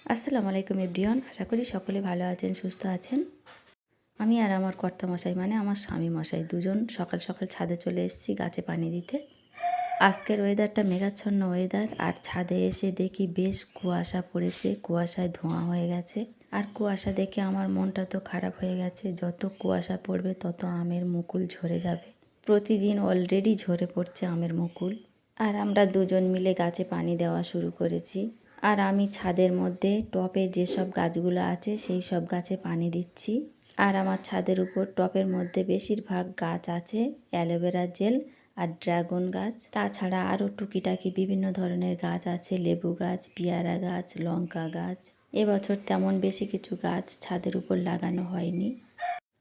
আসসালামু আলাইকুম এভরিওয়ান, আশা করি সকলে ভালো আছেন, সুস্থ আছেন। আমি আর আমার কর্তামশাই মানে আমার স্বামী মশাই দুজন সকাল সকাল ছাদে চলে এসেছি গাছে পানি দিতে। আজকের ওয়েদারটা মেঘাচ্ছন্ন ওয়েদার, আর ছাদে এসে দেখি বেশ কুয়াশা পড়েছে, কুয়াশায় ধোঁয়া হয়ে গেছে। আর কুয়াশা দেখে আমার মনটা তো খারাপ হয়ে গেছে, যত কুয়াশা পড়বে তত আমের মুকুল ঝরে যাবে। প্রতিদিন অলরেডি ঝরে পড়ছে আমের মুকুল। আর আমরা দুজন মিলে গাছে পানি দেওয়া শুরু করেছি। আর আমি ছাদের মধ্যে টপে যেসব গাছগুলো আছে সেই সব গাছে পানি দিচ্ছি। আর আমার ছাদের উপর টপের মধ্যে বেশিরভাগ গাছ আছে অ্যালোভেরা জেল আর ড্রাগন গাছ। তাছাড়া আরও টুকিটাকি বিভিন্ন ধরনের গাছ আছে, লেবু গাছ, পেয়ারা গাছ, লঙ্কা গাছ। এবছর তেমন বেশি কিছু গাছ ছাদের উপর লাগানো হয়নি,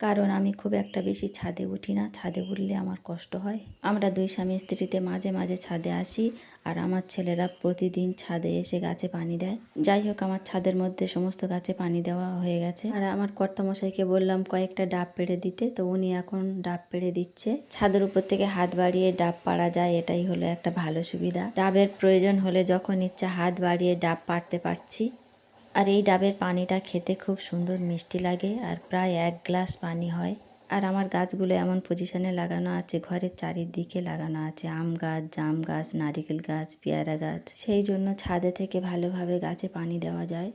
কারণ আমি খুব একটা বেশি ছাদে উঠি না, ছাদে উঠলে আমার কষ্ট হয়। আমরা দুই স্বামী স্ত্রীতে মাঝে মাঝে ছাদে আসি, আর আমার ছেলেরা প্রতিদিন ছাদে এসে গাছে পানি দেয়। যাই হোক, আমার ছাদের মধ্যে সমস্ত গাছে পানি দেওয়া হয়ে গেছে। আর আমার কর্তামশাইকে বললাম কয়েকটা ডাব পেড়ে দিতে, তো উনি এখন ডাব পেড়ে দিচ্ছে। ছাদের উপর থেকে হাত বাড়িয়ে ডাব পাড়া যায়, এটাই হলো একটা ভালো সুবিধা। ডাবের প্রয়োজন হলে যখন ইচ্ছা হাত বাড়িয়ে ডাব পাড়তে পারছি। আর এই ডাবের পানিটা খেতে খুব সুন্দর মিষ্টি লাগে, আর প্রায় 1 গ্লাস পানি হয়। আর আমার গাছগুলো এমন পজিশনে লাগানো আছে, ঘরের চারিদিকে লাগানো আছে আম গাছ, জাম গাছ, নারিকেল গাছ, পেয়ারা গাছ। সেই জন্য ছাদে থেকে ভালোভাবে গাছে পানি দেওয়া যায়।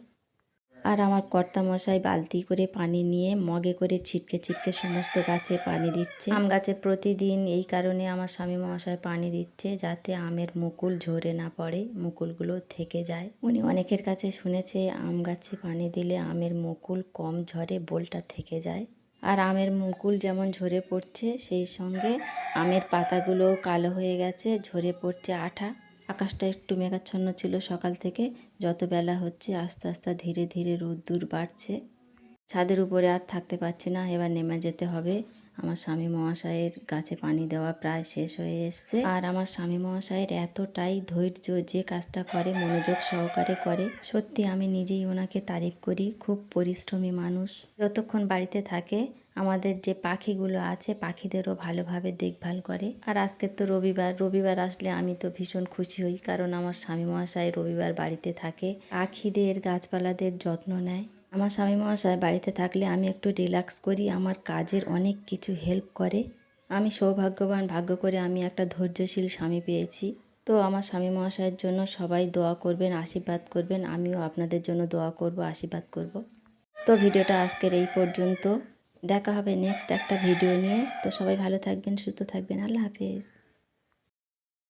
আর আমার কর্তামশাই বালতি করে পানি নিয়ে মগে করে ছিটকে ছিটকে সমস্ত গাছে পানি দিচ্ছে। আম গাছে প্রতিদিন এই কারণে আমার স্বামী মহাশয় পানি দিচ্ছে, যাতে আমের মুকুল ঝরে না পড়ে, মুকুলগুলো থেকে যায়। উনি অনেকের কাছে শুনেছে আম গাছে পানি দিলে আমের মুকুল কম ঝরে, বোলটা থেকে যায়। আর আমের মুকুল যেমন ঝরে পড়ছে, সেই সঙ্গে আমের পাতাগুলোও কালো হয়ে গেছে, ঝরে পড়ছে আঠা। আকাশটা একটু মেঘাচ্ছন্ন ছিল সকাল থেকে, যত বেলা হচ্ছে আস্তে আস্তে ধীরে ধীরে রোদ্দুর বাড়ছে। ছাদের উপরে আর থাকতে পারছি না, এবার নেমে যেতে হবে। আমার স্বামী মহাশয়ের গাছে পানি দেওয়া প্রায় শেষ হয়ে এসছে। আর আমার স্বামী মহাশয়ের এতটাই ধৈর্য, যে কাজটা করে মনোযোগ সহকারে করে। সত্যি আমি নিজেই ওনাকে তারিফ করি, খুব পরিশ্রমী মানুষ। যতক্ষণ বাড়িতে থাকে আমাদের যে পাখিগুলো আছে পাখিদেরও ভালোভাবে দেখভাল করে। আর আজকে তো রবিবার, রবিবার আসলে আমি তো ভীষণ খুশি হই, কারণ আমার স্বামী মহাশয় রবিবার বাড়িতে থাকে, পাখিদের গাছপালাদের যত্ন নেয়। আমার স্বামী মহাশয় বাড়িতে থাকলে আমি একটু রিল্যাক্স করি, আমার কাজের অনেক কিছু হেল্প করে। আমি সৌভাগ্যবান, ভাগ্য করে আমি একটা ধৈর্যশীল স্বামী পেয়েছি। তো আমার স্বামী মহাশয়ের জন্য সবাই দোয়া করবেন, আশীর্বাদ করবেন। আমিও আপনাদের জন্য দোয়া করব, আশীর্বাদ করব। তো ভিডিওটা আজকের এই পর্যন্ত। দেখা হবে নেক্সট একটা ভিডিও নিয়ে। তো সবাই ভালো থাকবেন, সুস্থ থাকবেন। আল্লাহ হাফেজ।